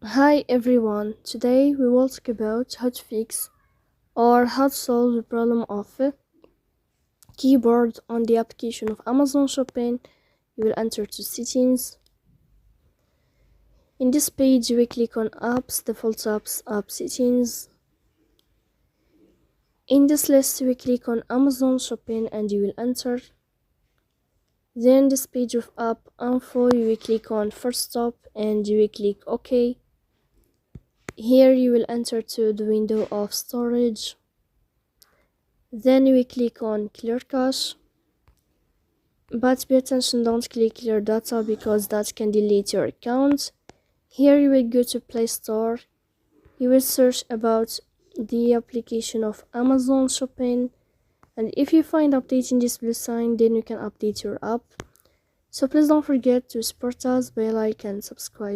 Hi everyone, today we will talk about how to fix or how to solve the problem of keyboard on the application of Amazon Shopping. You will enter to settings. In this page you will click on apps, default apps, app settings. In this list you will click on Amazon Shopping and you will enter. Then this page of app info you will click on first stop and you will click OK. Here you will enter to the window of storage. Then you will click on clear cache, but pay attention, don't click clear data because that can delete your account. Here you will go to Play Store. You will search about the application of Amazon Shopping, and if you find updating this blue sign, then you can update your app. So please don't forget to support us by like and subscribe.